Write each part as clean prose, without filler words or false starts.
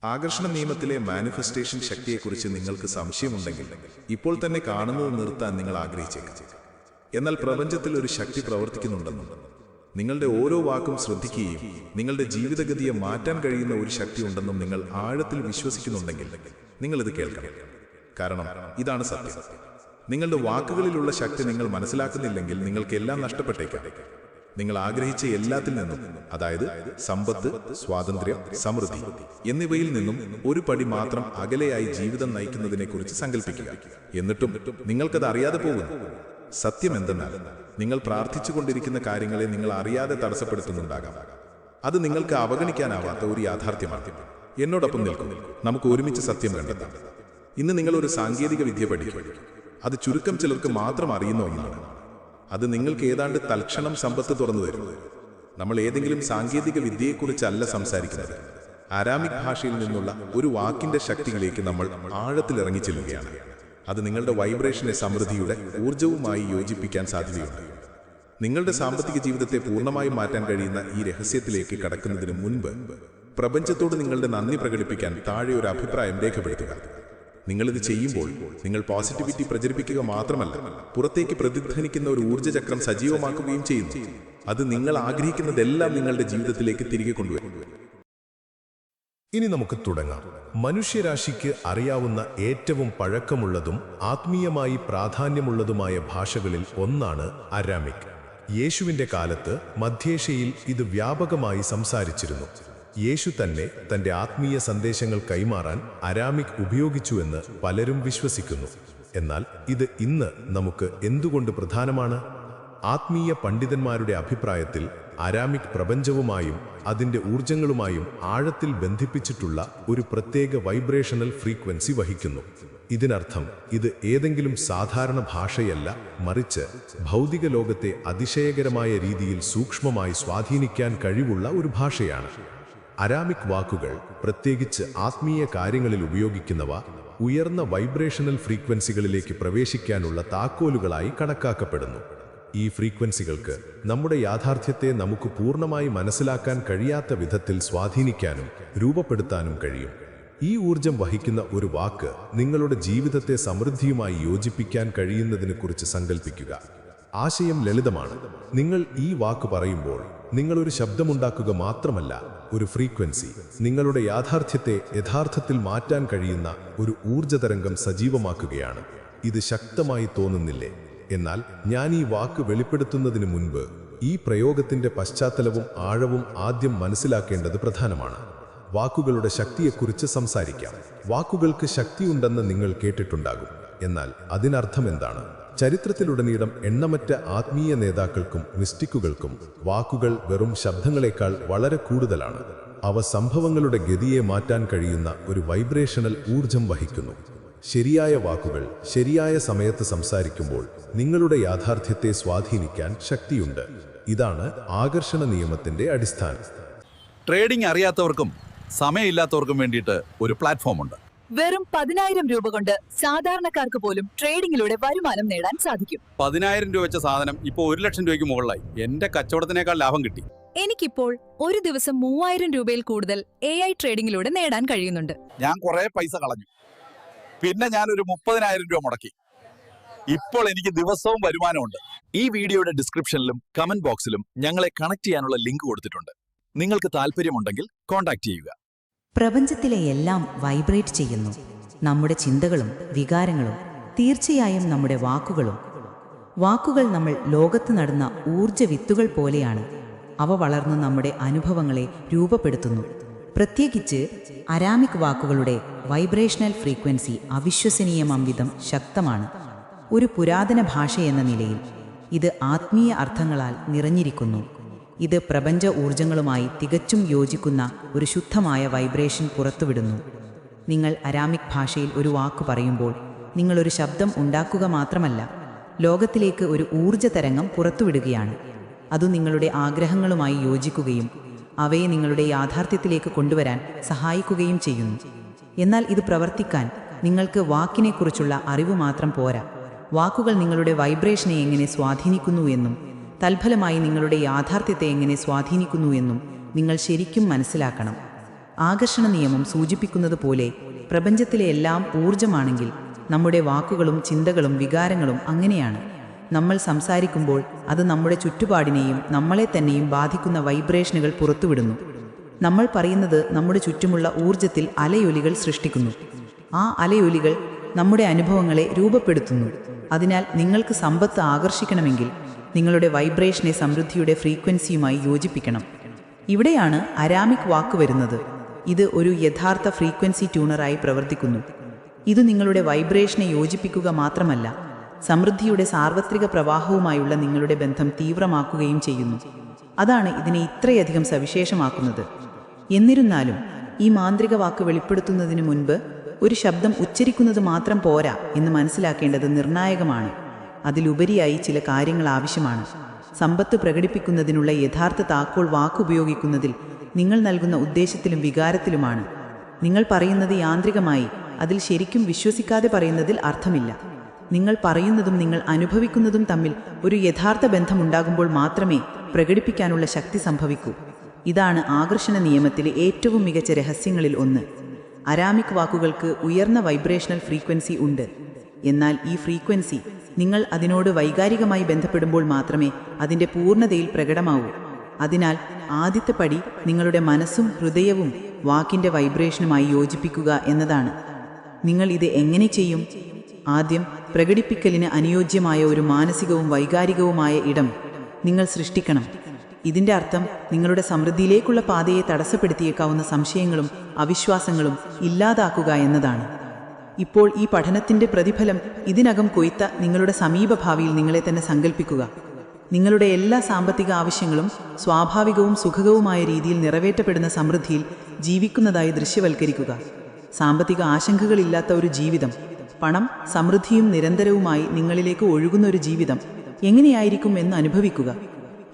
ആകർഷണ നിയമത്തിലെ മാനിഫെസ്റ്റേഷൻ ശക്തിയെക്കുറിച്ച് നിങ്ങൾക്ക് സംശയമുണ്ടെങ്കിൽ ഇപ്പോൾ തന്നെ കാണുന്നത് നിർത്താൻ നിങ്ങൾ ആഗ്രഹിച്ചേക്കാം. എന്നാൽ പ്രപഞ്ചത്തിൽ ഒരു ശക്തി പ്രവർത്തിക്കുന്നുണ്ടെന്നും നിങ്ങളുടെ ഓരോ വാക്കും ശ്രദ്ധിക്കുകയും നിങ്ങളുടെ ജീവിതഗതിയെ മാറ്റാൻ കഴിയുന്ന ഒരു ശക്തി ഉണ്ടെന്നും നിങ്ങൾ ആഴത്തിൽ വിശ്വസിക്കുന്നുണ്ടെങ്കിൽ നിങ്ങളിത് കേൾക്കണം. കാരണം ഇതാണ് സത്യം. നിങ്ങളുടെ വാക്കുകളിലുള്ള ശക്തി നിങ്ങൾ മനസ്സിലാക്കുന്നില്ലെങ്കിൽ നിങ്ങൾക്ക് എല്ലാം നഷ്ടപ്പെട്ടേക്കാം. നിങ്ങൾ ആഗ്രഹിച്ച എല്ലാത്തിൽ നിന്നും, അതായത് സമ്പത്ത്, സ്വാതന്ത്ര്യം, സമൃദ്ധി എന്നിവയിൽ നിന്നും ഒരു പടി മാത്രം അകലെയായി ജീവിതം നയിക്കുന്നതിനെക്കുറിച്ച് സങ്കല്പിക്കുക. എന്നിട്ടും നിങ്ങൾക്കത് അറിയാതെ പോകുന്നു. സത്യം എന്തെന്നാൽ നിങ്ങൾ പ്രാർത്ഥിച്ചുകൊണ്ടിരിക്കുന്ന കാര്യങ്ങളെ നിങ്ങൾ അറിയാതെ തടസ്സപ്പെടുത്തുന്നുണ്ടാകാം. അത് നിങ്ങൾക്ക് അവഗണിക്കാനാവാത്ത ഒരു യാഥാർത്ഥ്യമാണ്. എന്നോടൊപ്പം നിൽക്കുന്നു. നമുക്ക് ഒരുമിച്ച് സത്യം കണ്ടെത്താം. ഇന്ന് നിങ്ങൾ ഒരു സാങ്കേതിക വിദ്യ പഠിക്കും. അത് ചുരുക്കം ചിലർക്ക് മാത്രം അറിയുന്ന ഒന്നാണ്. അത് നിങ്ങൾക്ക് ഏതാണ്ട് തൽക്ഷണം സമ്പത്ത് തുറന്നു തരും. നമ്മൾ ഏതെങ്കിലും സാങ്കേതിക വിദ്യയെക്കുറിച്ചല്ല സംസാരിക്കുന്നത്. അരാമിക് ഭാഷയിൽ നിന്നുള്ള ഒരു വാക്കിന്റെ ശക്തിയിലേക്ക് നമ്മൾ ആഴത്തിൽ ഇറങ്ങിച്ചെല്ലുകയാണ്. അത് നിങ്ങളുടെ വൈബ്രേഷനെ സമൃദ്ധിയുടെ ഊർജവുമായി യോജിപ്പിക്കാൻ സാധ്യതയുണ്ട്. നിങ്ങളുടെ സാമ്പത്തിക ജീവിതത്തെ പൂർണ്ണമായും മാറ്റാൻ കഴിയുന്ന ഈ രഹസ്യത്തിലേക്ക് കടക്കുന്നതിന് മുൻപ് പ്രപഞ്ചത്തോട് നിങ്ങളുടെ നന്ദി പ്രകടിപ്പിക്കാൻ താഴെ ഒരു അഭിപ്രായം രേഖപ്പെടുത്തുക. നിങ്ങളിത് ചെയ്യുമ്പോൾ നിങ്ങൾ പോസിറ്റിവിറ്റി പ്രചരിപ്പിക്കുക മാത്രമല്ല, പുറത്തേക്ക് പ്രതിധ്വനിക്കുന്ന ഒരു ഊർജ്ജചക്രം സജീവമാക്കുകയും ചെയ്യുന്നു. അത് നിങ്ങൾ ആഗ്രഹിക്കുന്നതെല്ലാം നിങ്ങളുടെ ജീവിതത്തിലേക്ക് തിരികെ കൊണ്ടുവരും. ഇനി നമുക്ക് തുടങ്ങാം. മനുഷ്യരാശിക്ക് അറിയാവുന്ന ഏറ്റവും പഴക്കമുള്ളതും ആത്മീയമായി പ്രാധാന്യമുള്ളതുമായ ഭാഷകളിൽ ഒന്നാണ് അരാമിക്. യേശുവിന്റെ കാലത്ത് മധ്യേഷ്യയിൽ ഇത് വ്യാപകമായി സംസാരിച്ചിരുന്നു. യേശു തന്നെ തന്റെ ആത്മീയ സന്ദേശങ്ങൾ കൈമാറാൻ അരാമിക് ഉപയോഗിച്ചുവെന്ന് പലരും വിശ്വസിക്കുന്നു. എന്നാൽ ഇത് ഇന്ന് നമുക്ക് എന്തുകൊണ്ട് പ്രധാനമാണ്? ആത്മീയ പണ്ഡിതന്മാരുടെ അഭിപ്രായത്തിൽ അരാമിക് പ്രപഞ്ചവുമായും അതിന്റെ ഊർജങ്ങളുമായും ആഴത്തിൽ ബന്ധിപ്പിച്ചിട്ടുള്ള ഒരു പ്രത്യേക വൈബ്രേഷണൽ ഫ്രീക്വൻസി വഹിക്കുന്നു. ഇതിനർത്ഥം ഇത് ഏതെങ്കിലും സാധാരണ ഭാഷയല്ല, മറിച്ച് ഭൗതിക ലോകത്തെ അതിശയകരമായ രീതിയിൽ സൂക്ഷ്മമായി സ്വാധീനിക്കാൻ കഴിവുള്ള ഒരു ഭാഷയാണ്. അരാമിക് വാക്കുകൾ, പ്രത്യേകിച്ച് ആത്മീയ കാര്യങ്ങളിൽ ഉപയോഗിക്കുന്നവ, ഉയർന്ന വൈബ്രേഷണൽ ഫ്രീക്വൻസികളിലേക്ക് പ്രവേശിക്കാനുള്ള താക്കോലുകളായി കണക്കാക്കപ്പെടുന്നു. ഈ ഫ്രീക്വൻസികൾക്ക് നമ്മുടെ യാഥാർത്ഥ്യത്തെ നമുക്ക് പൂർണ്ണമായി മനസ്സിലാക്കാൻ കഴിയാത്ത വിധത്തിൽ സ്വാധീനിക്കാനും രൂപപ്പെടുത്താനും കഴിയും. ഈ ഊർജം വഹിക്കുന്ന ഒരു വാക്ക് നിങ്ങളുടെ ജീവിതത്തെ സമൃദ്ധിയുമായി യോജിപ്പിക്കാൻ കഴിയുന്നതിനെക്കുറിച്ച് സങ്കല്പിക്കുക. ആശയം ലളിതമാണ്. നിങ്ങൾ ഈ വാക്ക് പറയുമ്പോൾ നിങ്ങളൊരു ശബ്ദമുണ്ടാക്കുക മാത്രമല്ല, ഒരു ഫ്രീക്വൻസി, നിങ്ങളുടെ യാഥാർത്ഥ്യത്തെ യഥാർത്ഥത്തിൽ മാറ്റാൻ കഴിയുന്ന ഒരു ഊർജതരംഗം സജീവമാക്കുകയാണ്. ഇത് ശക്തമായി തോന്നുന്നില്ലേ? എന്നാൽ ഞാൻ ഈ വാക്ക് വെളിപ്പെടുത്തുന്നതിന് മുൻപ് ഈ പ്രയോഗത്തിന്റെ പശ്ചാത്തലവും ആഴവും ആദ്യം മനസ്സിലാക്കേണ്ടത് പ്രധാനമാണ്. വാക്കുകളുടെ ശക്തിയെക്കുറിച്ച് സംസാരിക്കാം. വാക്കുകൾക്ക് ശക്തിയുണ്ടെന്ന് നിങ്ങൾ കേട്ടിട്ടുണ്ടാകും. എന്നാൽ അതിനർത്ഥം എന്താണ്? ചരിത്രത്തിലുടനീളം എണ്ണമറ്റ ആത്മീയ നേതാക്കൾക്കും മിസ്റ്റിക്കുകൾക്കും വാക്കുകൾ വെറും ശബ്ദങ്ങളെക്കാൾ വളരെ കൂടുതലാണ്. അവ സംഭവങ്ങളുടെ ഗതിയെ മാറ്റാൻ കഴിയുന്ന ഒരു വൈബ്രേഷണൽ ഊർജം വഹിക്കുന്നു. ശരിയായ വാക്കുകൾ ശരിയായ സമയത്ത് സംസാരിക്കുമ്പോൾ നിങ്ങളുടെ യാഥാർത്ഥ്യത്തെ സ്വാധീനിക്കാൻ ശക്തിയുണ്ട്. ഇതാണ് ആകർഷണ നിയമത്തിന്റെ അടിസ്ഥാനം. ട്രേഡിംഗ് അറിയാത്തവർക്കും സമയമില്ലാത്തവർക്കും വേണ്ടിയിട്ട് ഒരു പ്ലാറ്റ്ഫോം ഉണ്ട്. വെറും 10,000 രൂപ കൊണ്ട് സാധാരണക്കാർക്ക് പോലും ട്രേഡിംഗിലൂടെ വരുമാനം നേടാൻ സാധിക്കും. 10,000 രൂപ വെച്ച സാധനം ഇപ്പോൾ 1,00,000 രൂപയ്ക്ക് മുകളിലായി. എന്റെ കച്ചവടത്തിനേക്കാൾ ലാഭം കിട്ടി. എനിക്കിപ്പോൾ ഒരു ദിവസം 3,000 രൂപയിൽ കൂടുതൽ AI ട്രേഡിംഗിലൂടെ നേടാൻ കഴിയുന്നുണ്ട്. ഞാൻ കുറെ പൈസ കളഞ്ഞു. പിന്നെ ഞാനൊരു 30,000 രൂപ മുടക്കി. ഇപ്പോൾ എനിക്ക് ദിവസവും വരുമാനമുണ്ട്. ഈ വീഡിയോയുടെ ഡിസ്ക്രിപ്ഷനിലും കമന്റ് ബോക്സിലും ഞങ്ങളെ കണക്ട് ചെയ്യാനുള്ള ലിങ്ക് കൊടുത്തിട്ടുണ്ട്. നിങ്ങൾക്ക് താല്പര്യമുണ്ടെങ്കിൽ കോൺടാക്ട് ചെയ്യുക. പ്രപഞ്ചത്തിലെ എല്ലാം വൈബ്രേറ്റ് ചെയ്യുന്നു. നമ്മുടെ ചിന്തകളും വികാരങ്ങളും, തീർച്ചയായും നമ്മുടെ വാക്കുകളും. വാക്കുകൾ നമ്മൾ ലോകത്ത് നടുന്ന ഊർജ്ജ വിത്തുകൾ പോലെയാണ്. അവ വളർന്നു നമ്മുടെ അനുഭവങ്ങളെ രൂപപ്പെടുത്തുന്നു. പ്രത്യേകിച്ച് അരാമിക് വാക്കുകളുടെ വൈബ്രേഷണൽ ഫ്രീക്വൻസി അവിശ്വസനീയമാംവിധം ശക്തമാണ്. ഒരു പുരാതന ഭാഷയെന്ന നിലയിൽ ഇത് ആത്മീയ അർത്ഥങ്ങളാൽ നിറഞ്ഞിരിക്കുന്നു. ഇത് പ്രപഞ്ച ഊർജങ്ങളുമായി തികച്ചും യോജിക്കുന്ന ഒരു ശുദ്ധമായ വൈബ്രേഷൻ പുറത്തുവിടുന്നു. നിങ്ങൾ അരാമിക് ഭാഷയിൽ ഒരു വാക്ക് പറയുമ്പോൾ നിങ്ങളൊരു ശബ്ദം ഉണ്ടാക്കുക മാത്രമല്ല, ലോകത്തിലേക്ക് ഒരു ഊർജ തരംഗം പുറത്തുവിടുകയാണ്. അത് നിങ്ങളുടെ ആഗ്രഹങ്ങളുമായി യോജിക്കുകയും അവയെ നിങ്ങളുടെ യാഥാർത്ഥ്യത്തിലേക്ക് കൊണ്ടുവരാൻ സഹായിക്കുകയും ചെയ്യുന്നു. എന്നാൽ ഇത് പ്രവർത്തിക്കാൻ നിങ്ങൾക്ക് വാക്കിനെക്കുറിച്ചുള്ള അറിവ് മാത്രം പോരാ. വാക്കുകൾ നിങ്ങളുടെ വൈബ്രേഷനെ എങ്ങനെ സ്വാധീനിക്കുന്നു എന്നും തൽഫലമായി നിങ്ങളുടെ യാഥാർത്ഥ്യത്തെ എങ്ങനെ സ്വാധീനിക്കുന്നു എന്നും നിങ്ങൾ ശരിക്കും മനസ്സിലാക്കണം. ആകർഷണ നിയമം സൂചിപ്പിക്കുന്നത് പോലെ പ്രപഞ്ചത്തിലെ എല്ലാം ഊർജമാണെങ്കിൽ നമ്മുടെ വാക്കുകളും ചിന്തകളും വികാരങ്ങളും അങ്ങനെയാണ്. നമ്മൾ സംസാരിക്കുമ്പോൾ അത് നമ്മുടെ ചുറ്റുപാടിനെയും നമ്മളെ തന്നെയും ബാധിക്കുന്ന വൈബ്രേഷനുകൾ പുറത്തുവിടുന്നു. നമ്മൾ പറയുന്നത് നമ്മുടെ ചുറ്റുമുള്ള ഊർജത്തിൽ അലയൊലികൾ സൃഷ്ടിക്കുന്നു. ആ അലയൊലികൾ നമ്മുടെ അനുഭവങ്ങളെ രൂപപ്പെടുത്തുന്നു. അതിനാൽ നിങ്ങൾക്ക് സമ്പത്ത് ആകർഷിക്കണമെങ്കിൽ നിങ്ങളുടെ വൈബ്രേഷനെ സമൃദ്ധിയുടെ ഫ്രീക്വൻസിയുമായി യോജിപ്പിക്കണം. ഇവിടെയാണ് അരാമിക് വാക്ക് വരുന്നത്. ഇത് ഒരു യഥാർത്ഥ ഫ്രീക്വൻസി ട്യൂണറായി പ്രവർത്തിക്കുന്നു. ഇത് നിങ്ങളുടെ വൈബ്രേഷനെ യോജിപ്പിക്കുക മാത്രമല്ല, സമൃദ്ധിയുടെ സാർവത്രിക പ്രവാഹവുമായുള്ള നിങ്ങളുടെ ബന്ധം തീവ്രമാക്കുകയും ചെയ്യുന്നു. അതാണ് ഇതിനെ ഇത്രയധികം സവിശേഷമാക്കുന്നത്. എന്നിരുന്നാലും ഈ മാന്ത്രിക വാക്ക് വെളിപ്പെടുത്തുന്നതിന് മുൻപ് ഒരു ശബ്ദം ഉച്ചരിക്കുന്നത് മാത്രം പോരാ എന്ന് മനസ്സിലാക്കേണ്ടത് നിർണായകമാണ്. അതിലുപരിയായി ചില കാര്യങ്ങൾ ആവശ്യമാണ്. സമ്പത്ത് പ്രകടിപ്പിക്കുന്നതിനുള്ള യഥാർത്ഥ താക്കോൽ വാക്കുപയോഗിക്കുന്നതിൽ നിങ്ങൾ നൽകുന്ന ഉദ്ദേശത്തിലും വികാരത്തിലുമാണ്. നിങ്ങൾ പറയുന്നത് യാന്ത്രികമായി അതിൽ ശരിക്കും വിശ്വസിക്കാതെ പറയുന്നതിൽ അർത്ഥമില്ല. നിങ്ങൾ പറയുന്നതും നിങ്ങൾ അനുഭവിക്കുന്നതും തമ്മിൽ ഒരു യഥാർത്ഥ ബന്ധമുണ്ടാകുമ്പോൾ മാത്രമേ പ്രകടിപ്പിക്കാനുള്ള ശക്തി സംഭവിക്കൂ. ഇതാണ് ആകർഷണ നിയമത്തിലെ ഏറ്റവും മികച്ച രഹസ്യങ്ങളിൽ ഒന്ന്. അരാമിക് വാക്കുകൾക്ക് ഉയർന്ന വൈബ്രേഷണൽ ഫ്രീക്വൻസി ഉണ്ട്. എന്നാൽ ഈ ഫ്രീക്വൻസി നിങ്ങൾ അതിനോട് വൈകാരികമായി ബന്ധപ്പെടുമ്പോൾ മാത്രമേ അതിൻ്റെ പൂർണ്ണതയിൽ പ്രകടമാവൂ. അതിനാൽ ആദ്യത്തെ പടി നിങ്ങളുടെ മനസ്സും ഹൃദയവും വാക്കിൻ്റെ വൈബ്രേഷനുമായി യോജിപ്പിക്കുക എന്നതാണ്. നിങ്ങൾ ഇത് എങ്ങനെ ചെയ്യും? ആദ്യം പ്രകടിപ്പിക്കലിന് അനുയോജ്യമായ ഒരു മാനസികവും വൈകാരികവുമായ ഇടം നിങ്ങൾ സൃഷ്ടിക്കണം. ഇതിൻ്റെ അർത്ഥം നിങ്ങളുടെ സമൃദ്ധിയിലേക്കുള്ള പാതയെ തടസ്സപ്പെടുത്തിയേക്കാവുന്ന സംശയങ്ങളും അവിശ്വാസങ്ങളും ഇല്ലാതാക്കുക എന്നതാണ്. ഇപ്പോൾ ഈ പഠനത്തിൻ്റെ പ്രതിഫലം ഇതിനകം കൊയ്ത്ത നിങ്ങളുടെ സമീപഭാവിയിൽ നിങ്ങളെ തന്നെ സങ്കല്പിക്കുക. നിങ്ങളുടെ എല്ലാ സാമ്പത്തിക ആവശ്യങ്ങളും സ്വാഭാവികവും സുഖകവുമായ രീതിയിൽ നിറവേറ്റപ്പെടുന്ന സമൃദ്ധിയിൽ ജീവിക്കുന്നതായി ദൃശ്യവൽക്കരിക്കുക. സാമ്പത്തിക ആശങ്കകളില്ലാത്ത ഒരു ജീവിതം, പണം സമൃദ്ധിയും നിരന്തരവുമായി നിങ്ങളിലേക്ക് ഒഴുകുന്ന ഒരു ജീവിതം എങ്ങനെയായിരിക്കും എന്ന് അനുഭവിക്കുക.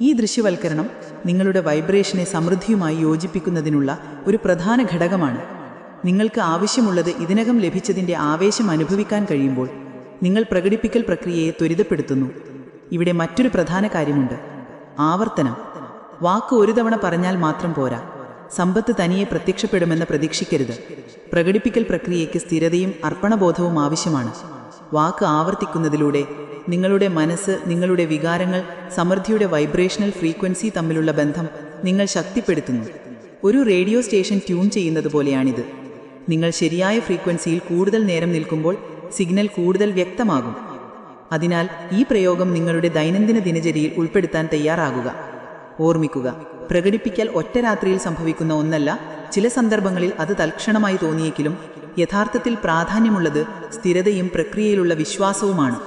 ഈ ദൃശ്യവൽക്കരണം നിങ്ങളുടെ വൈബ്രേഷനെ സമൃദ്ധിയുമായി യോജിപ്പിക്കുന്നതിനുള്ള ഒരു പ്രധാന ഘടകമാണ്. നിങ്ങൾക്ക് ആവശ്യമുള്ളത് ഇതിനകം ലഭിച്ചതിൻ്റെ ആവേശം അനുഭവിക്കാൻ കഴിയുമ്പോൾ നിങ്ങൾ പ്രകടിപ്പിക്കൽ പ്രക്രിയയെ ത്വരിതപ്പെടുത്തുന്നു. ഇവിടെ മറ്റൊരു പ്രധാന കാര്യമുണ്ട്: ആവർത്തനം. വാക്ക് ഒരു തവണ പറഞ്ഞാൽ മാത്രം പോരാ. സമ്പത്ത് തനിയെ പ്രത്യക്ഷപ്പെടുമെന്ന് പ്രതീക്ഷിക്കരുത്. പ്രകടിപ്പിക്കൽ പ്രക്രിയയ്ക്ക് സ്ഥിരതയും അർപ്പണബോധവും ആവശ്യമാണ്. വാക്ക് ആവർത്തിക്കുന്നതിലൂടെ നിങ്ങളുടെ മനസ്സ്, നിങ്ങളുടെ വികാരങ്ങൾ, സമൃദ്ധിയുടെ വൈബ്രേഷണൽ ഫ്രീക്വൻസി തമ്മിലുള്ള ബന്ധം നിങ്ങൾ ശക്തിപ്പെടുത്തുന്നു. ഒരു റേഡിയോ സ്റ്റേഷൻ ട്യൂൺ ചെയ്യുന്നത് പോലെയാണിത്. നിങ്ങൾ ശരിയായ ഫ്രീക്വൻസിയിൽ കൂടുതൽ നേരം നിൽക്കുമ്പോൾ സിഗ്നൽ കൂടുതൽ വ്യക്തമാകും. അതിനാൽ ഈ പ്രയോഗം നിങ്ങളുടെ ദൈനംദിന ദിനചര്യയിൽ ഉൾപ്പെടുത്താൻ തയ്യാറാകുക. ഓർമ്മിക്കുക, പ്രകടിപ്പിക്കൽ ഒറ്റ രാത്രിയിൽ സംഭവിക്കുന്ന ഒന്നല്ല. ചില സന്ദർഭങ്ങളിൽ അത് തൽക്ഷണമായി തോന്നിയെങ്കിലും യഥാർത്ഥത്തിൽ പ്രാധാന്യമുള്ളത് സ്ഥിരതയും പ്രക്രിയയിലുള്ള വിശ്വാസവുമാണ്.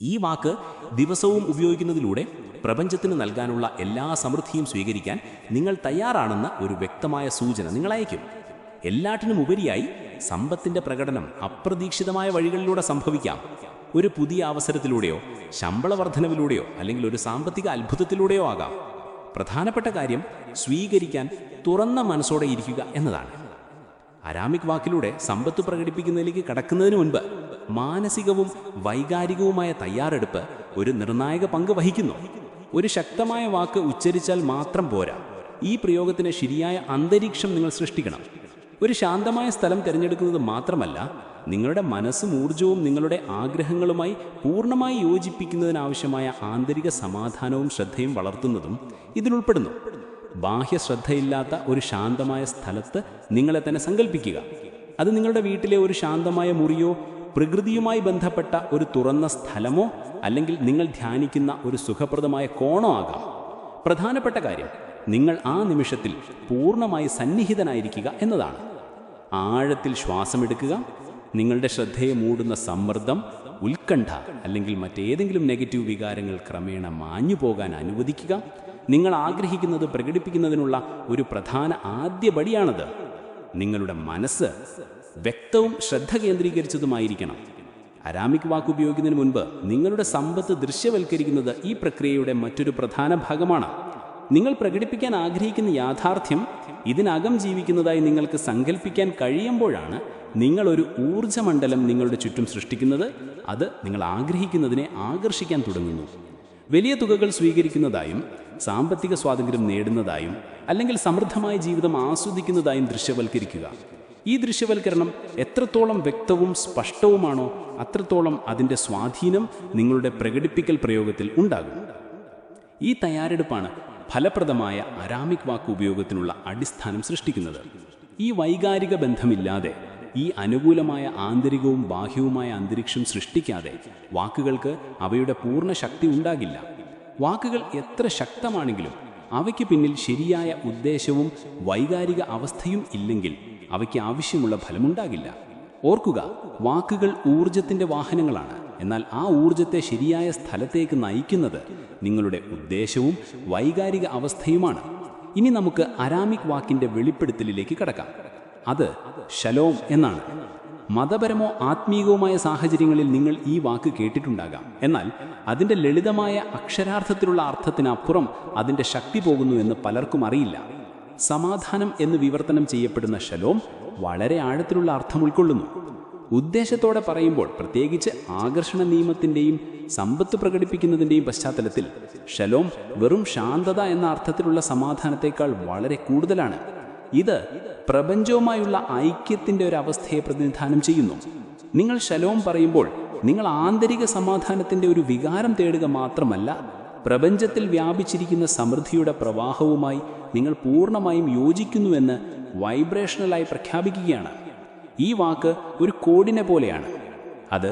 ഈ വാക്ക് ദിവസവും ഉപയോഗിക്കുന്നതിലൂടെ പ്രപഞ്ചത്തിന് നൽകാനുള്ള എല്ലാ സമൃദ്ധിയും സ്വീകരിക്കാൻ നിങ്ങൾ തയ്യാറാണെന്ന ഒരു വ്യക്തമായ സൂചന നിങ്ങൾ അയക്കും. എല്ലാറ്റിനും ഉപരിയായി സമ്പത്തിൻ്റെ പ്രകടനം അപ്രതീക്ഷിതമായ വഴികളിലൂടെ സംഭവിക്കാം. ഒരു പുതിയ അവസരത്തിലൂടെയോ ശമ്പള വർധനവിലൂടെയോ അല്ലെങ്കിൽ ഒരു സാമ്പത്തിക അത്ഭുതത്തിലൂടെയോ ആകാം. പ്രധാനപ്പെട്ട കാര്യം സ്വീകരിക്കാൻ തുറന്ന മനസ്സോടെ ഇരിക്കുക എന്നതാണ്. അരാമിക് വാക്കിലൂടെ സമ്പത്ത് പ്രകടിപ്പിക്കുന്നതിലേക്ക് കടക്കുന്നതിന് മുൻപ് മാനസികവും വൈകാരികവുമായ തയ്യാറെടുപ്പ് ഒരു നിർണായക പങ്ക് വഹിക്കുന്നു. ഒരു ശക്തമായ വാക്ക് ഉച്ചരിച്ചാൽ മാത്രം പോരാ. ഈ പ്രയോഗത്തിന് ശരിയായ അന്തരീക്ഷം നിങ്ങൾ സൃഷ്ടിക്കണം. ഒരു ശാന്തമായ സ്ഥലം തിരഞ്ഞെടുക്കുന്നത് മാത്രമല്ല, നിങ്ങളുടെ മനസ്സും ഊർജവും നിങ്ങളുടെ ആഗ്രഹങ്ങളുമായി പൂർണ്ണമായി യോജിപ്പിക്കുന്നതിനാവശ്യമായ ആന്തരിക സമാധാനവും ശ്രദ്ധയും വളർത്തുന്നതും ഇതിലുൾപ്പെടുന്നു. ബാഹ്യ ശ്രദ്ധയില്ലാത്ത ഒരു ശാന്തമായ സ്ഥലത്ത് നിങ്ങളെ തന്നെ സങ്കല്പിക്കുക. അത് നിങ്ങളുടെ വീട്ടിലെ ഒരു ശാന്തമായ മുറിയോ പ്രകൃതിയുമായി ബന്ധപ്പെട്ട ഒരു തുറന്ന സ്ഥലമോ അല്ലെങ്കിൽ നിങ്ങൾ ധ്യാനിക്കുന്ന ഒരു സുഖപ്രദമായ കോണോ ആകാം. പ്രധാനപ്പെട്ട കാര്യം നിങ്ങൾ ആ നിമിഷത്തിൽ പൂർണ്ണമായി സന്നിഹിതനായിരിക്കുക എന്നതാണ്. ആഴത്തിൽ ശ്വാസമെടുക്കുക. നിങ്ങളുടെ ശ്രദ്ധയെ മൂടുന്ന സമ്മർദ്ദം, ഉത്കണ്ഠ അല്ലെങ്കിൽ മറ്റേതെങ്കിലും നെഗറ്റീവ് വികാരങ്ങൾ ക്രമേണ മാഞ്ഞു പോകാൻ അനുവദിക്കുക. നിങ്ങൾ ആഗ്രഹിക്കുന്നത് പ്രകടിപ്പിക്കുന്നതിനുള്ള ഒരു പ്രധാന ആദ്യപടിയാണത്. നിങ്ങളുടെ മനസ്സ് വ്യക്തവും ശ്രദ്ധ കേന്ദ്രീകരിച്ചതുമായിരിക്കണം. അരാമിക് വാക്ക് ഉപയോഗിക്കുന്നതിന് മുൻപ് നിങ്ങളുടെ സമ്പത്ത് ദൃശ്യവൽക്കരിക്കുന്നത് ഈ പ്രക്രിയയുടെ മറ്റൊരു പ്രധാന ഭാഗമാണ്. നിങ്ങൾ പ്രകടിപ്പിക്കാൻ ആഗ്രഹിക്കുന്ന യാഥാർത്ഥ്യം ഇതിനകം ജീവിക്കുന്നതായി നിങ്ങൾക്ക് സങ്കല്പിക്കാൻ കഴിയുമ്പോഴാണ് നിങ്ങൾ ഒരു ഊർജ്ജമണ്ഡലം നിങ്ങളുടെ ചുറ്റും സൃഷ്ടിക്കുന്നത്. അത് നിങ്ങൾ ആഗ്രഹിക്കുന്നതിനെ ആകർഷിക്കാൻ തുടങ്ങുന്നു. വലിയ തുകകൾ സ്വീകരിക്കുന്നതായും സാമ്പത്തിക സ്വാതന്ത്ര്യം നേടുന്നതായും അല്ലെങ്കിൽ സമൃദ്ധമായ ജീവിതം ആസ്വദിക്കുന്നതായും ദൃശ്യവൽക്കരിക്കുക. ഈ ദൃശ്യവൽക്കരണം എത്രത്തോളം വ്യക്തവും സ്പഷ്ടവുമാണോ അത്രത്തോളം അതിൻ്റെ സ്വാധീനം നിങ്ങളുടെ പ്രകടിപ്പിക്കൽ പ്രയോഗത്തിൽ ഉണ്ടാകും. ഈ തയ്യാറെടുപ്പാണ് ഫലപ്രദമായ അരാമിക് വാക്ക് ഉപയോഗത്തിനുള്ള അടിസ്ഥാനം സൃഷ്ടിക്കുന്നത്. ഈ വൈകാരിക ബന്ധമില്ലാതെ, ഈ അനുകൂലമായ ആന്തരികവും ബാഹ്യവുമായ അന്തരീക്ഷം സൃഷ്ടിക്കാതെ വാക്കുകൾക്ക് അവയുടെ പൂർണ്ണ ശക്തി ഉണ്ടാകില്ല. വാക്കുകൾ എത്ര ശക്തമാണെങ്കിലും അവയ്ക്ക് പിന്നിൽ ശരിയായ ഉദ്ദേശവും വൈകാരിക അവസ്ഥയും ഇല്ലെങ്കിൽ അവയ്ക്ക് ആവശ്യമുള്ള ഫലമുണ്ടാകില്ല. ഓർക്കുക, വാക്കുകൾ ഊർജത്തിൻ്റെ വാഹനങ്ങളാണ്. എന്നാൽ ആ ഊർജത്തെ ശരിയായ സ്ഥലത്തേക്ക് നയിക്കുന്നത് നിങ്ങളുടെ ഉദ്ദേശവും വൈകാരിക അവസ്ഥയുമാണ്. ഇനി നമുക്ക് അരാമിക് വാക്കിൻ്റെ വെളിപ്പെടുത്തലിലേക്ക് കടക്കാം. അത് ഷലോം എന്നാണ്. മതപരമോ ആത്മീയവുമായ സാഹചര്യങ്ങളിൽ നിങ്ങൾ ഈ വാക്ക് കേട്ടിട്ടുണ്ടാകാം. എന്നാൽ അതിൻ്റെ ലളിതമായ അക്ഷരാർത്ഥത്തിലുള്ള അർത്ഥത്തിനപ്പുറം അതിൻ്റെ ശക്തി പോകുന്നു എന്ന് പലർക്കും അറിയില്ല. സമാധാനം എന്ന് വിവർത്തനം ചെയ്യപ്പെടുന്ന ഷലോം വളരെ ആഴത്തിലുള്ള അർത്ഥം ഉൾക്കൊള്ളുന്നു. ഉദ്ദേശത്തോടെ പറയുമ്പോൾ, പ്രത്യേകിച്ച് ആകർഷണ നിയമത്തിൻ്റെയും സമ്പത്ത് പ്രകടിപ്പിക്കുന്നതിൻ്റെയും പശ്ചാത്തലത്തിൽ, ഷലോം വെറും ശാന്തത എന്ന അർത്ഥത്തിലുള്ള സമാധാനത്തേക്കാൾ വളരെ കൂടുതലാണ്. ഇത് പ്രപഞ്ചവുമായുള്ള ഐക്യത്തിൻ്റെ ഒരു അവസ്ഥയെ പ്രതിനിധാനം ചെയ്യുന്നു. നിങ്ങൾ ഷലോം പറയുമ്പോൾ നിങ്ങൾ ആന്തരിക സമാധാനത്തിൻ്റെ ഒരു വികാരം തേടുക മാത്രമല്ല, പ്രപഞ്ചത്തിൽ വ്യാപിച്ചിരിക്കുന്ന സമൃദ്ധിയുടെ പ്രവാഹവുമായി നിങ്ങൾ പൂർണ്ണമായും യോജിക്കുന്നുവെന്ന് വൈബ്രേഷണലായി പ്രഖ്യാപിക്കുകയാണ്. ഈ വാക്ക് ഒരു കോഡിനെ പോലെയാണ്. അത്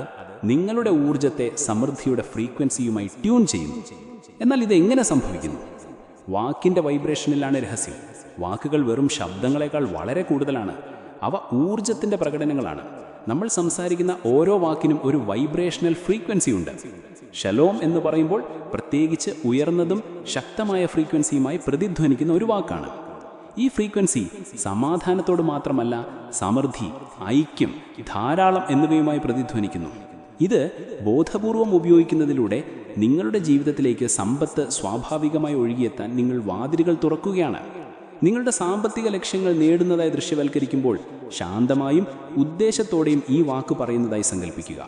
നിങ്ങളുടെ ഊർജത്തെ സമൃദ്ധിയുടെ ഫ്രീക്വൻസിയുമായി ട്യൂൺ ചെയ്യുന്നു. എന്നാൽ ഇത് എങ്ങനെ സംഭവിക്കുന്നു? വാക്കിൻ്റെ വൈബ്രേഷനിലാണ് രഹസ്യം. വാക്കുകൾ വെറും ശബ്ദങ്ങളെക്കാൾ വളരെ കൂടുതലാണ്. അവ ഊർജത്തിൻ്റെ പ്രകടനങ്ങളാണ്. നമ്മൾ സംസാരിക്കുന്ന ഓരോ വാക്കിനും ഒരു വൈബ്രേഷണൽ ഫ്രീക്വൻസി ഉണ്ട്. ഷലോം എന്ന് പറയുമ്പോൾ പ്രത്യേകിച്ച് ഉയർന്നതും ശക്തമായ ഫ്രീക്വൻസിയുമായി പ്രതിധ്വനിക്കുന്ന ഒരു വാക്കാണ്. ഈ ഫ്രീക്വൻസി സമാധാനത്തോട് മാത്രമല്ല, സമൃദ്ധി, ഐക്യം, ധാരാളം എന്നിവയുമായി പ്രതിധ്വനിക്കുന്നു. ഇത് ബോധപൂർവം ഉപയോഗിക്കുന്നതിലൂടെ നിങ്ങളുടെ ജീവിതത്തിലേക്ക് സമ്പത്ത് സ്വാഭാവികമായി ഒഴുകിയെത്താൻ നിങ്ങൾ വാതിലുകൾ തുറക്കുകയാണ്. നിങ്ങളുടെ സാമ്പത്തിക ലക്ഷ്യങ്ങൾ നേടുന്നതായി ദൃശ്യവൽക്കരിക്കുമ്പോൾ ശാന്തമായും ഉദ്ദേശത്തോടെയും ഈ വാക്ക് പറയുന്നതായി സങ്കല്പിക്കുക.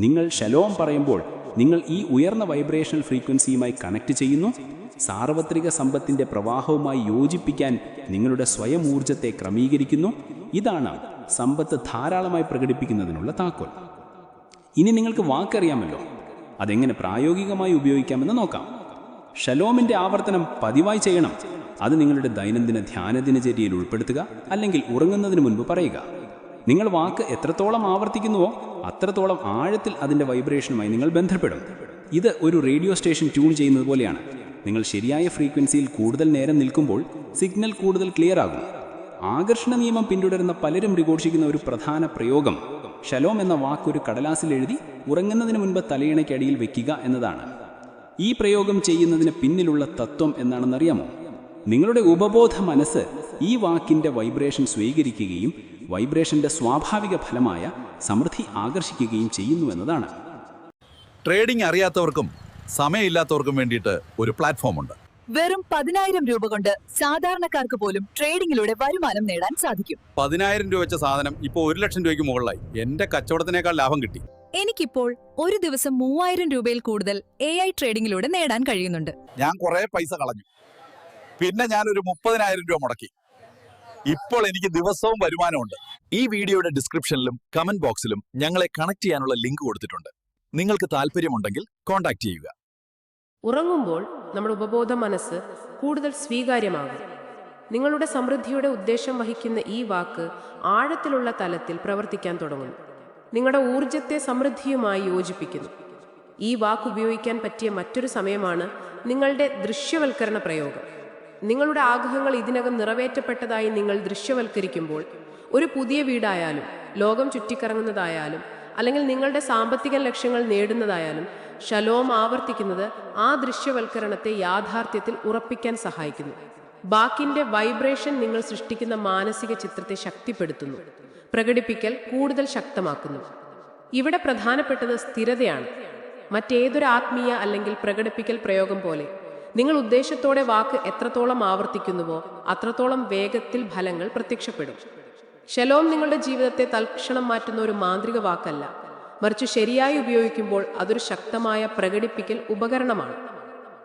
നിങ്ങൾ ഷലോം പറയുമ്പോൾ നിങ്ങൾ ഈ ഉയർന്ന വൈബ്രേഷണൽ ഫ്രീക്വൻസിയുമായി കണക്ട് ചെയ്യുന്നു. സാർവത്രിക സമ്പത്തിൻ്റെ പ്രവാഹവുമായി യോജിപ്പിക്കാൻ നിങ്ങളുടെ സ്വയം ഊർജത്തെ ക്രമീകരിക്കുന്നു. ഇതാണ് സമ്പത്ത് ധാരാളമായി പ്രകടിപ്പിക്കുന്നതിനുള്ള താക്കോൽ. ഇനി നിങ്ങൾക്ക് വാക്കറിയാമല്ലോ, അതെങ്ങനെ പ്രായോഗികമായി ഉപയോഗിക്കാമെന്ന് നോക്കാം. ഷലോമിൻ്റെ ആവർത്തനം പതിവായി ചെയ്യണം. അത് നിങ്ങളുടെ ദൈനംദിന ധ്യാന ദിനചര്യയിൽ ഉൾപ്പെടുത്തുക, അല്ലെങ്കിൽ ഉറങ്ങുന്നതിന് മുൻപ് പറയുക. നിങ്ങൾ വാക്ക് എത്രത്തോളം ആവർത്തിക്കുന്നുവോ അത്രത്തോളം ആഴത്തിൽ അതിൻ്റെ വൈബ്രേഷനുമായി നിങ്ങൾ ബന്ധപ്പെടും. ഇത് ഒരു റേഡിയോ സ്റ്റേഷൻ ട്യൂൺ ചെയ്യുന്നത് പോലെയാണ്. നിങ്ങൾ ശരിയായ ഫ്രീക്വൻസിയിൽ കൂടുതൽ നേരം നിൽക്കുമ്പോൾ സിഗ്നൽ കൂടുതൽ ക്ലിയർ ആകും. ആകർഷണ നിയമം പിന്തുടരുന്ന പലരും റിഘോഷിക്കുന്ന ഒരു പ്രധാന പ്രയോഗം ഷലോം എന്ന വാക്കൊരു കടലാസിൽ എഴുതി ഉറങ്ങുന്നതിന് മുൻപ് തലയിണയ്ക്കടിയിൽ വെക്കുക എന്നതാണ്. ഈ പ്രയോഗം ചെയ്യുന്നതിന് പിന്നിലുള്ള തത്വം എന്താണെന്നറിയാമോ? നിങ്ങളുടെ ഉപബോധ മനസ്സ് ഈ വാക്കിൻ്റെ വൈബ്രേഷൻ സ്വീകരിക്കുകയും വൈബ്രേഷൻ്റെ സ്വാഭാവിക ഫലമായ സമൃദ്ധി ആകർഷിക്കുകയും ചെയ്യുന്നു എന്നതാണ്. ട്രേഡിംഗ് അറിയാത്തവർക്കും സമയമില്ലാത്തവർക്കും വേണ്ടിയിട്ട് ഒരു പ്ലാറ്റ്ഫോം ഉണ്ട്. വെറും 10,000 രൂപ കൊണ്ട് സാധാരണക്കാർക്ക് പോലും ട്രേഡിംഗിലൂടെ വരുമാനം നേടാൻ സാധിക്കും. 10,000 രൂപ വെച്ച സാധനം ഇപ്പോൾ 1 ലക്ഷം രൂപയ്ക്ക് മുകളിലായി. എന്റെ കച്ചവടത്തിനേക്കാൾ ലാഭം കിട്ടി. എനിക്കിപ്പോൾ ഒരു ദിവസം 3000 രൂപയിൽ കൂടുതൽ AI ട്രേഡിംഗിലൂടെ നേടാൻ കഴിയുന്നുണ്ട്. ഞാൻ കുറേ പൈസ കളഞ്ഞു. പിന്നെ ഞാനൊരു 30,000 രൂപ മുടക്കി. ഇപ്പോൾ എനിക്ക് ദിവസവും വരുമാനമുണ്ട്. ഈ വീഡിയോയുടെ ഡിസ്ക്രിപ്ഷനിലും കമന്റ് ബോക്സിലും ഞങ്ങളെ കണക്ട് ചെയ്യാനുള്ള ലിങ്ക് കൊടുത്തിട്ടുണ്ട്. നിങ്ങൾക്ക് താല്പര്യമുണ്ടെങ്കിൽ കോൺടാക്ട് ചെയ്യുക. ഉറങ്ങുമ്പോൾ നമ്മുടെ ഉപബോധ മനസ്സ് കൂടുതൽ സ്വീകാര്യമാകും. നിങ്ങളുടെ സമൃദ്ധിയുടെ ഉദ്ദേശം വഹിക്കുന്ന ഈ വാക്ക് ആഴത്തിലുള്ള തലത്തിൽ പ്രവർത്തിക്കാൻ തുടങ്ങുന്നു. നിങ്ങളുടെ ഊർജത്തെ സമൃദ്ധിയുമായി യോജിപ്പിക്കുന്നു. ഈ വാക്ക് ഉപയോഗിക്കാൻ പറ്റിയ മറ്റൊരു സമയമാണ് നിങ്ങളുടെ ദൃശ്യവൽക്കരണ പ്രയോഗം. നിങ്ങളുടെ ആഗ്രഹങ്ങൾ ഇതിനകം നിറവേറ്റപ്പെട്ടതായി നിങ്ങൾ ദൃശ്യവൽക്കരിക്കുമ്പോൾ, ഒരു പുതിയ വീടായാലും, ലോകം ചുറ്റിക്കറങ്ങുന്നതായാലും, അല്ലെങ്കിൽ നിങ്ങളുടെ സാമ്പത്തിക ലക്ഷ്യങ്ങൾ നേടുന്നതായാലും, ഷലോം ആവർത്തിക്കുന്നത് ആ ദൃശ്യവൽക്കരണത്തെ യാഥാർത്ഥ്യത്തിൽ ഉറപ്പിക്കാൻ സഹായിക്കുന്നു. വാക്കിന്റെ വൈബ്രേഷൻ നിങ്ങൾ സൃഷ്ടിക്കുന്ന മാനസിക ചിത്രത്തെ ശക്തിപ്പെടുത്തുന്നു, പ്രകടിപ്പിക്കൽ കൂടുതൽ ശക്തമാക്കുന്നു. ഇവിടെ പ്രധാനപ്പെട്ടത് സ്ഥിരതയാണ്. മറ്റേതൊരു ആത്മീയ അല്ലെങ്കിൽ പ്രകടിപ്പിക്കൽ പ്രയോഗം പോലെ നിങ്ങൾ ഉദ്ദേശത്തോടെ വാക്ക് എത്രത്തോളം ആവർത്തിക്കുന്നുവോ അത്രത്തോളം വേഗത്തിൽ ഫലങ്ങൾ പ്രത്യക്ഷപ്പെടും. ഷലോം നിങ്ങളുടെ ജീവിതത്തെ തൽക്ഷണം മാറ്റുന്ന ഒരു മാന്ത്രിക വാക്കല്ല, മറിച്ച് ശരിയായി ഉപയോഗിക്കുമ്പോൾ അതൊരു ശക്തമായ പ്രകടിപ്പിക്കൽ ഉപകരണമാണ്.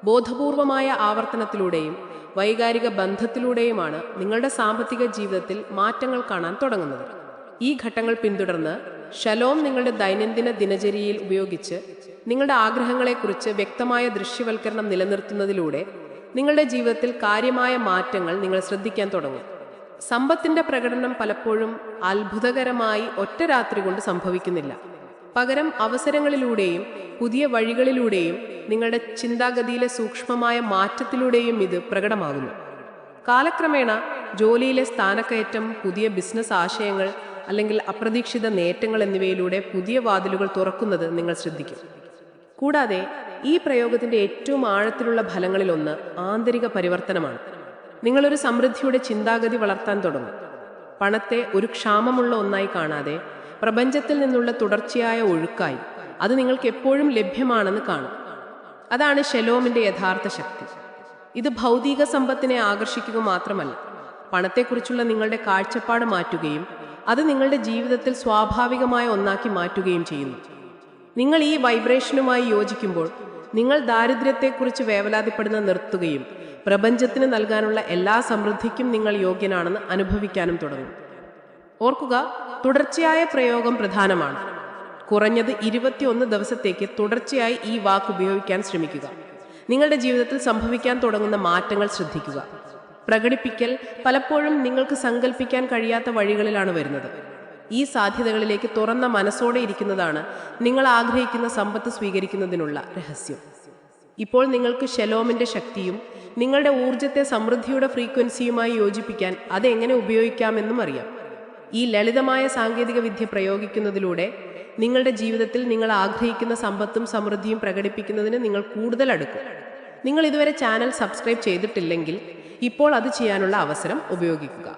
ബോധപൂർവമായ ആവർത്തനത്തിലൂടെയും വൈകാരിക ബന്ധത്തിലൂടെയുമാണ് നിങ്ങളുടെ സാമ്പത്തിക ജീവിതത്തിൽ മാറ്റങ്ങൾ കാണാൻ തുടങ്ങുന്നത്. ഈ ഘട്ടങ്ങൾ പിന്തുടർന്ന് ഷലോം നിങ്ങളുടെ ദൈനംദിന ദിനചര്യയിൽ ഉപയോഗിച്ച് നിങ്ങളുടെ ആഗ്രഹങ്ങളെക്കുറിച്ച് വ്യക്തമായ ദൃശ്യവൽക്കരണം നിലനിർത്തുന്നതിലൂടെ നിങ്ങളുടെ ജീവിതത്തിൽ കാര്യമായ മാറ്റങ്ങൾ നിങ്ങൾ ശ്രദ്ധിക്കാൻ തുടങ്ങും. സമ്പത്തിന്റെ പ്രകടനം പലപ്പോഴും അത്ഭുതകരമായി ഒറ്റ രാത്രി കൊണ്ട് സംഭവിക്കുന്നില്ല. പകരം അവസരങ്ങളിലൂടെയും പുതിയ വഴികളിലൂടെയും നിങ്ങളുടെ ചിന്താഗതിയിലെ സൂക്ഷ്മമായ മാറ്റത്തിലൂടെയും ഇത് പ്രകടമാകുന്നു. കാലക്രമേണ ജോലിയിലെ സ്ഥാനക്കയറ്റം, പുതിയ ബിസിനസ് ആശയങ്ങൾ അല്ലെങ്കിൽ അപ്രതീക്ഷിത നേട്ടങ്ങൾ എന്നിവയിലൂടെ പുതിയ വാതിലുകൾ തുറക്കുന്നത് നിങ്ങൾ ശ്രദ്ധിക്കും. കൂടാതെ ഈ പ്രയോഗത്തിന്റെ ഏറ്റവും ആഴത്തിലുള്ള ഫലങ്ങളിലൊന്ന് ആന്തരിക പരിവർത്തനമാണ്. നിങ്ങളൊരു സമൃദ്ധിയുടെ ചിന്താഗതി വളർത്താൻ തുടങ്ങും. പണത്തെ ഒരു ക്ഷാമമുള്ള ഒന്നായി കാണാതെ പ്രപഞ്ചത്തിൽ നിന്നുള്ള തുടർച്ചയായ ഒഴുക്കായി അത് നിങ്ങൾക്ക് എപ്പോഴും ലഭ്യമാണെന്ന് കാണും. അതാണ് ഷെലോമിന്റെ യഥാർത്ഥ ശക്തി. ഇത് ഭൗതിക സമ്പത്തിനെ ആകർഷിക്കുക മാത്രമല്ല, പണത്തെക്കുറിച്ചുള്ള നിങ്ങളുടെ കാഴ്ചപ്പാട് മാറ്റുകയും അത് നിങ്ങളുടെ ജീവിതത്തിൽ സ്വാഭാവികമായ ഒന്നാക്കി മാറ്റുകയും ചെയ്യുന്നു. നിങ്ങൾ ഈ വൈബ്രേഷനുമായി യോജിക്കുമ്പോൾ നിങ്ങൾ ദാരിദ്ര്യത്തെക്കുറിച്ച് വേവലാതിപ്പെടുന്നത് നിർത്തുകയും പ്രപഞ്ചത്തിന് നൽകാനുള്ള എല്ലാ സമൃദ്ധിക്കും നിങ്ങൾ യോഗ്യനാണെന്ന് അനുഭവിക്കാനും തുടങ്ങും. ഓർക്കുക, തുടർച്ചയായ പ്രയോഗം പ്രധാനമാണ്. കുറഞ്ഞത് 21 ദിവസത്തേക്ക് തുടർച്ചയായി ഈ വാക്ക് ഉപയോഗിക്കാൻ ശ്രമിക്കുക. നിങ്ങളുടെ ജീവിതത്തിൽ സംഭവിക്കാൻ തുടങ്ങുന്ന മാറ്റങ്ങൾ ശ്രദ്ധിക്കുക. പ്രകടിപ്പിക്കൽ പലപ്പോഴും നിങ്ങൾക്ക് സങ്കല്പിക്കാൻ കഴിയാത്ത വഴികളിലാണ് വരുന്നത്. ഈ സാധ്യതകളിലേക്ക് തുറന്ന മനസ്സോടെ ഇരിക്കുന്നതാണ് നിങ്ങൾ ആഗ്രഹിക്കുന്ന സമ്പത്ത് സ്വീകരിക്കുന്നതിനുള്ള രഹസ്യം. ഇപ്പോൾ നിങ്ങൾക്ക് ഷെലോമിന്റെ ശക്തിയും നിങ്ങളുടെ ഊർജത്തെ സമൃദ്ധിയുടെ ഫ്രീക്വൻസിയുമായി യോജിപ്പിക്കാൻ അതെങ്ങനെ ഉപയോഗിക്കാമെന്നും അറിയാം. ഈ ലളിതമായ സാങ്കേതിക വിദ്യ പ്രയോഗിക്കുന്നതിലൂടെ നിങ്ങളുടെ ജീവിതത്തിൽ നിങ്ങൾ ആഗ്രഹിക്കുന്ന സമ്പത്തും സമൃദ്ധിയും പ്രകടിപ്പിക്കുന്നതിന് നിങ്ങൾ കൂടുതൽ അടുക്കും. നിങ്ങൾ ഇതുവരെ ചാനൽ സബ്സ്ക്രൈബ് ചെയ്തിട്ടില്ലെങ്കിൽ ഇപ്പോൾ അത് ചെയ്യാനുള്ള അവസരം ഉപയോഗിക്കുക.